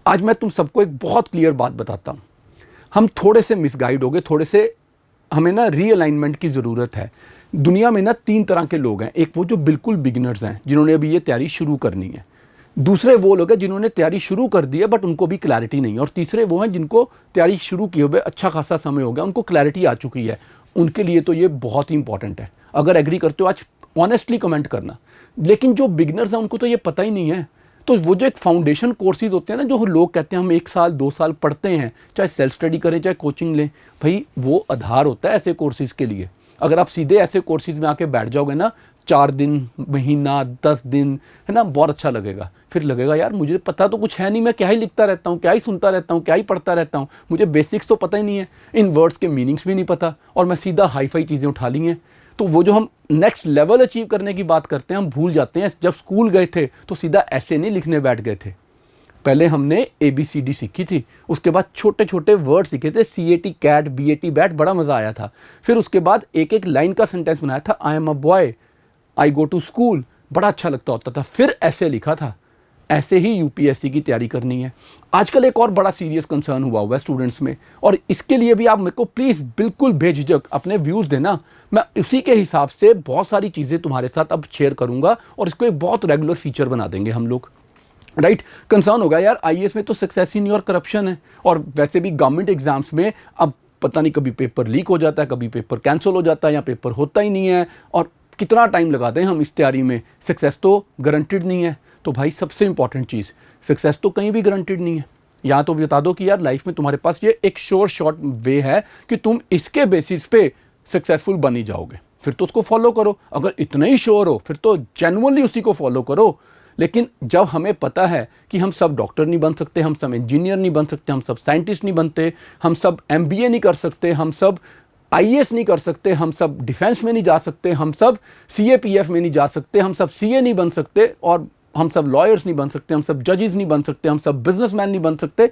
आज मैं तुम सबको एक बहुत क्लियर बात बताता हूँ। हम थोड़े से मिसगाइड हो गए, थोड़े से हमें ना रीअलाइनमेंट की ज़रूरत है। दुनिया में ना 3 तरह के लोग हैं। एक वो जो बिल्कुल बिगिनर्स हैं, जिन्होंने अभी ये तैयारी शुरू करनी है। दूसरे वो लोग हैं जिन्होंने तैयारी शुरू कर दी है बट उनको भी क्लैरिटी नहीं है। और तीसरे वो हैं जिनको तैयारी शुरू किए हुए अच्छा खासा समय हो गया, उनको क्लैरिटी आ चुकी है। उनके लिए तो ये बहुत ही इंपॉर्टेंट है। अगर एग्री करते हो आज ऑनेस्टली कमेंट करना। लेकिन जो बिगिनर्स हैं उनको तो ये पता ही नहीं है। तो वो जो एक फाउंडेशन कोर्सेज होते हैं ना, जो लोग कहते हैं हम 1 साल 2 साल पढ़ते हैं, चाहे सेल्फ स्टडी करें चाहे कोचिंग लें, भाई वो आधार होता है ऐसे कोर्सेज के लिए। अगर आप सीधे ऐसे कोर्सेज में आके बैठ जाओगे ना, 4 दिन, महीना, 10 दिन, है ना, बहुत अच्छा लगेगा। फिर लगेगा यार मुझे पता तो कुछ है नहीं, मैं क्या ही लिखता रहता हूँ, क्या ही सुनता रहता हूँ, क्या ही पढ़ता रहता हूँ, मुझे बेसिक्स तो पता ही नहीं है, इन वर्ड्स के मीनिंग्स भी नहीं पता, और मैं सीधा हाई फाई चीज़ें उठा ली हैं। तो वो जो हम नेक्स्ट लेवल अचीव करने की बात करते हैं, हम भूल जाते हैं। जब स्कूल गए थे तो सीधा ऐसे नहीं लिखने बैठ गए थे। पहले हमने ABCD सीखी थी, उसके बाद छोटे छोटे वर्ड सीखे थे, CAT कैट, BAT बैट, बड़ा मज़ा आया था। फिर उसके बाद एक एक लाइन का सेंटेंस बनाया था, I am a boy, I go to school, बड़ा अच्छा लगता होता था। फिर ऐसे लिखा था। ऐसे ही UPSC की तैयारी करनी है। आजकल एक और बड़ा सीरियस कंसर्न हुआ हुआ है स्टूडेंट्स में, और इसके लिए भी आप मेरे को प्लीज़ बिल्कुल बेझिझक अपने व्यूज़ देना। मैं उसी के हिसाब से बहुत सारी चीज़ें तुम्हारे साथ अब शेयर करूंगा और इसको एक बहुत रेगुलर फीचर बना देंगे हम लोग। राइट, कंसर्न होगा यार IAS में तो सक्सेस ही नहीं और करप्शन है, और वैसे भी गवर्नमेंट एग्जाम्स में अब पता नहीं कभी पेपर लीक हो जाता है, कभी पेपर कैंसिल हो जाता है, या पेपर होता ही नहीं है, और कितना टाइम लगाते हैं हम इस तैयारी में। सक्सेस तो गारंटेड नहीं है। तो भाई सबसे इंपॉर्टेंट चीज़, सक्सेस तो कहीं भी गारंटेड नहीं है। या तो बता दो कि यार लाइफ में तुम्हारे पास ये एक शॉर्ट वे है कि तुम इसके बेसिस पे सक्सेसफुल बन ही जाओगे, फिर तो उसको फॉलो करो। अगर इतना ही श्योर हो फिर तो जेन्युइनली उसी को फॉलो करो। लेकिन जब हमें पता है कि हम सब डॉक्टर नहीं बन सकते, हम सब इंजीनियर नहीं बन सकते, हम सब साइंटिस्ट नहीं बनते, हम सब MBA नहीं कर सकते, हम सब IAS नहीं कर सकते, हम सब डिफेंस में नहीं जा सकते, हम सब CAPF में नहीं जा सकते, हम सब CA नहीं बन सकते, और हम सब लॉयर्स नहीं बन सकते, हम सब जजेस नहीं बन सकते, हम सब बिजनेसमैन नहीं बन सकते,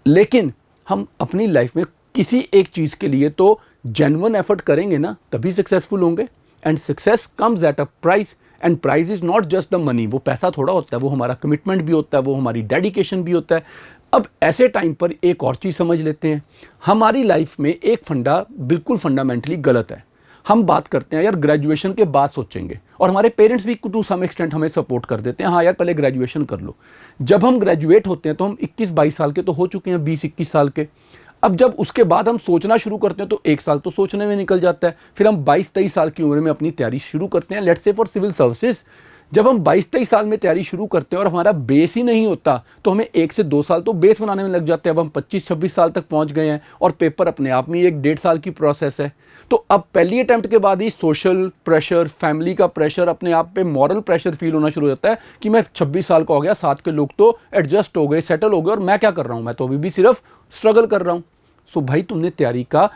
लेकिन हम अपनी लाइफ में किसी एक चीज़ के लिए तो जेन्युइन एफर्ट करेंगे ना, तभी सक्सेसफुल होंगे। And success comes at a price, and price is not just the money. वो पैसा थोड़ा होता है, वो हमारा कमिटमेंट भी होता है, वो हमारी डेडिकेशन भी होता है। अब ऐसे टाइम पर एक और चीज़ समझ लेते हैं। हमारी लाइफ में एक फंडा बिल्कुल फंडामेंटली गलत है। हम बात करते हैं यार ग्रेजुएशन के बाद सोचेंगे, और हमारे पेरेंट्स भी टू सम एक्सटेंट हमें सपोर्ट कर देते हैं, हाँ यार पहले ग्रेजुएशन कर लो। जब हम ग्रेजुएट होते हैं तो हम 21-22 साल के तो हो चुके हैं, 20-21 साल के। अब जब उसके बाद हम सोचना शुरू करते हैं तो 1 साल तो सोचने में निकल जाता है। फिर हम 22-23 साल की उम्र में अपनी तैयारी शुरू करते हैं, let's say for civil services. जब हम 22-23 साल में तैयारी शुरू करते हैं और हमारा बेस ही नहीं होता, तो हमें 1 से 2 साल तो बेस बनाने में लग जाते हैं। अब हम 25-26 साल तक पहुंच गए हैं, और पेपर अपने आप में 1-1.5 साल की प्रोसेस है। तो अब पहली अटेम्प्ट के बाद ही सोशल प्रेशर, फैमिली का प्रेशर, अपने आप पे मॉरल प्रेशर फील होना शुरू हो जाता है कि मैं 26 साल का हो गया, साथ के लोग तो एडजस्ट हो गए, सेटल हो गए, और मैं क्या कर रहा हूँ, मैं तो अभी भी सिर्फ स्ट्रगल कर रहा हूँ। सो भाई तुमने तैयारी का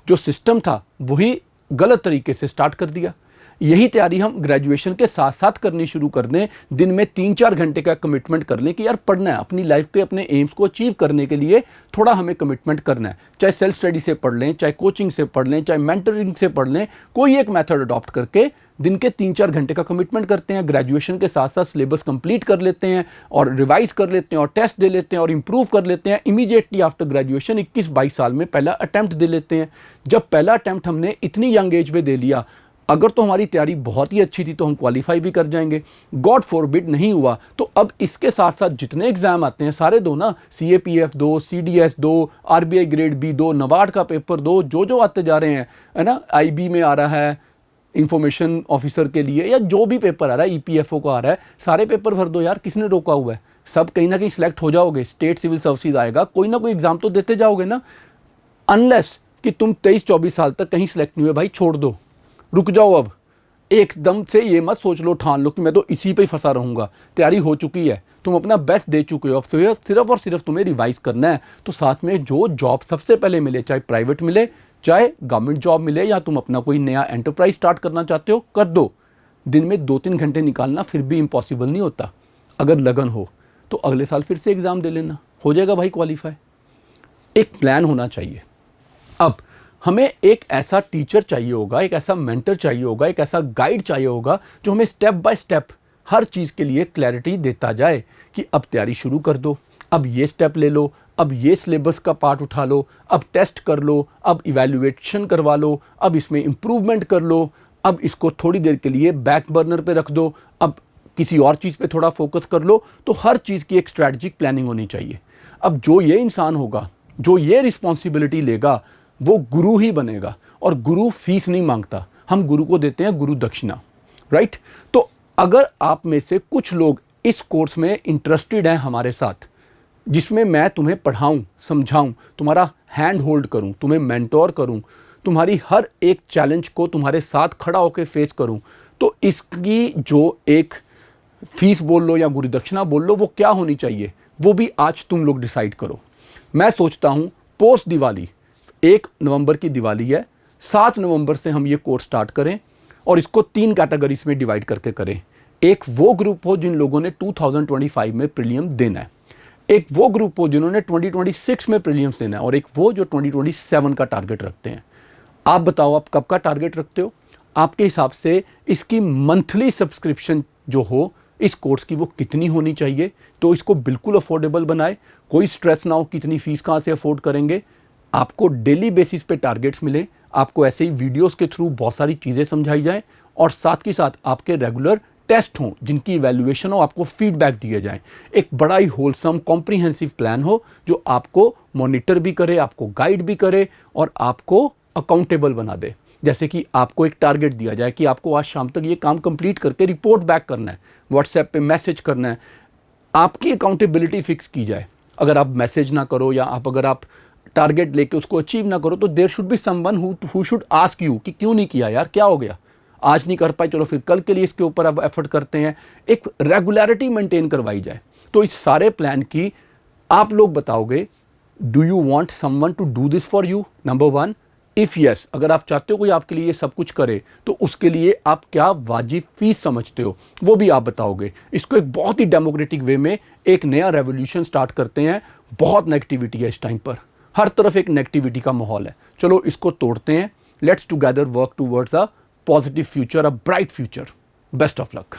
जो सिस्टम था वही गलत तरीके से स्टार्ट कर दिया। यही तैयारी हम ग्रेजुएशन के साथ साथ करनी शुरू कर दें। दिन में 3-4 घंटे का कमिटमेंट कर लें कि यार पढ़ना है, अपनी लाइफ के अपने एम्स को अचीव करने के लिए थोड़ा हमें कमिटमेंट करना है। चाहे सेल्फ स्टडी से पढ़ लें, चाहे कोचिंग से पढ़ लें, चाहे मेंटरिंग से पढ़ लें, कोई एक मेथड अडॉप्ट करके दिन के 3-4 घंटे का कमिटमेंट करते हैं। ग्रेजुएशन के साथ साथ सिलेबस कंप्लीट कर लेते हैं, और रिवाइज कर लेते हैं, और टेस्ट दे लेते हैं, और इंप्रूव कर लेते हैं। इमीडिएटली आफ्टर ग्रेजुएशन 21-22 साल में पहला अटैम्प्ट दे लेते हैं। जब पहला अटैम्प्ट हमने इतनी यंग एज में दे लिया, अगर तो हमारी तैयारी बहुत ही अच्छी थी तो हम क्वालिफाई भी कर जाएंगे। गॉड फॉरबिड नहीं हुआ तो अब इसके साथ साथ जितने एग्जाम आते हैं सारे दो ना, CAPF दो, CDS दो, RBI ग्रेड B दो, नबार्ड का पेपर दो, जो आते जा रहे हैं, है ना, IB में आ रहा है इंफॉर्मेशन ऑफिसर के लिए, या जो भी पेपर आ रहा है, EPFO का आ रहा है, सारे पेपर भर दो यार। किसने रोका हुआ है? सब कहीं ना कहीं सिलेक्ट हो जाओगे। स्टेट सिविल सर्विसेज आएगा, कोई ना कोई एग्जाम तो देते जाओगे ना। अनलेस कि तुम 23-24 साल तक कहीं सिलेक्ट नहीं हुए, भाई छोड़ दो, रुक जाओ। अब एकदम से ये मत सोच लो, ठान लो कि मैं तो इसी पे ही फंसा रहूंगा। तैयारी हो चुकी है, तुम अपना बेस्ट दे चुके हो, अब सिर्फ और सिर्फ तुम्हें रिवाइज करना है। तो साथ में जो जॉब सबसे पहले मिले, चाहे प्राइवेट मिले चाहे गवर्नमेंट जॉब मिले, या तुम अपना कोई नया एंटरप्राइज स्टार्ट करना चाहते हो, कर दो। दिन में 2-3 घंटे निकालना फिर भी इम्पॉसिबल नहीं होता। अगर लगन हो तो अगले साल फिर से एग्जाम दे लेना, हो जाएगा भाई क्वालिफाई। एक प्लान होना चाहिए। अब हमें एक ऐसा टीचर चाहिए होगा, एक ऐसा मेंटर चाहिए होगा, एक ऐसा गाइड चाहिए होगा जो हमें स्टेप बाय स्टेप हर चीज़ के लिए क्लैरिटी देता जाए कि अब तैयारी शुरू कर दो, अब ये स्टेप ले लो, अब ये सिलेबस का पार्ट उठा लो, अब टेस्ट कर लो, अब इवैल्यूएशन करवा लो, अब इसमें इम्प्रूवमेंट कर लो, अब इसको थोड़ी देर के लिए बैक बर्नर पे रख दो, अब किसी और चीज़ पे थोड़ा फोकस कर लो। तो हर चीज़ की एक स्ट्रैटेजिक प्लानिंग होनी चाहिए। अब जो ये इंसान होगा, जो ये रिस्पॉन्सिबिलिटी लेगा, वो गुरु ही बनेगा। और गुरु फीस नहीं मांगता, हम गुरु को देते हैं गुरु दक्षिणा, राइट। तो अगर आप में से कुछ लोग इस कोर्स में इंटरेस्टेड हैं हमारे साथ, जिसमें मैं तुम्हें पढ़ाऊं, समझाऊं, तुम्हारा हैंड होल्ड करूं, तुम्हें मेंटोर करूं, तुम्हारी हर एक चैलेंज को तुम्हारे साथ खड़ा होकर फेस करूं, तो इसकी जो एक फीस बोल लो या गुरु दक्षिणा बोल लो, वो क्या होनी चाहिए, वो भी आज तुम लोग डिसाइड करो। मैं सोचता हूं पोस्ट दिवाली, 1 नवंबर की दिवाली है, 7 नवंबर से हम ये कोर्स स्टार्ट करें और इसको 3 कैटेगरीज में डिवाइड करके करें। एक वो ग्रुप हो जिन लोगों ने 2025 में प्रीलियम देना है, एक वो ग्रुप हो जिन्होंने 2026 में प्रीलियम्स देना है, और एक वो जो 2027 का टारगेट रखते हैं। आप बताओ आप कब का टारगेट रखते हो? आपके हिसाब से इसकी मंथली सब्सक्रिप्शन जो हो इस कोर्स की, वो कितनी होनी चाहिए? तो इसको बिल्कुल अफोर्डेबल बनाए, कोई स्ट्रेस ना हो कितनी फीस कहाँ से अफोर्ड करेंगे। आपको डेली बेसिस पे टारगेट्स मिले, आपको ऐसे ही वीडियोस के थ्रू बहुत सारी चीज़ें समझाई जाएं, और साथ के साथ आपके रेगुलर टेस्ट हों जिनकी इवैल्यूएशन हो, आपको फीडबैक दिए जाएं। एक बड़ा ही होलसम कॉम्प्रिहेंसिव प्लान हो जो आपको मॉनिटर भी करे, आपको गाइड भी करे और आपको अकाउंटेबल बना दे। जैसे कि आपको एक टारगेट दिया जाए कि आपको आज शाम तक ये काम कंप्लीट करके रिपोर्ट बैक करना है, व्हाट्सएप पे मैसेज करना है, आपकी अकाउंटेबिलिटी फिक्स की जाए। अगर आप मैसेज ना करो या अगर आप टारगेट लेके उसको अचीव ना करो, तो there should be someone who should ask you कि क्यों नहीं किया यार, क्या हो गया, आज नहीं कर पाए, चलो फिर कल के लिए इसके ऊपर अब एफर्ट करते हैं। एक रेगुलरिटी मेंटेन करवाई जाए। तो इस सारे प्लान की आप लोग बताओगे, do you want someone to do this for you? Number 1, if yes, अगर आप चाहते हो कोई आपके लिए ये सब कुछ करे, तो उसके लिए आप क्या वाजिब फीस समझते हो, वो भी आप बताओगे। इसको एक बहुत ही डेमोक्रेटिक वे में एक नया रेवोल्यूशन स्टार्ट करते हैं। बहुत नेगेटिविटी है इस टाइम पर, हर तरफ एक नेगेटिविटी का माहौल है। चलो इसको तोड़ते हैं। Let's together work towards a positive future, a bright future. Best of luck.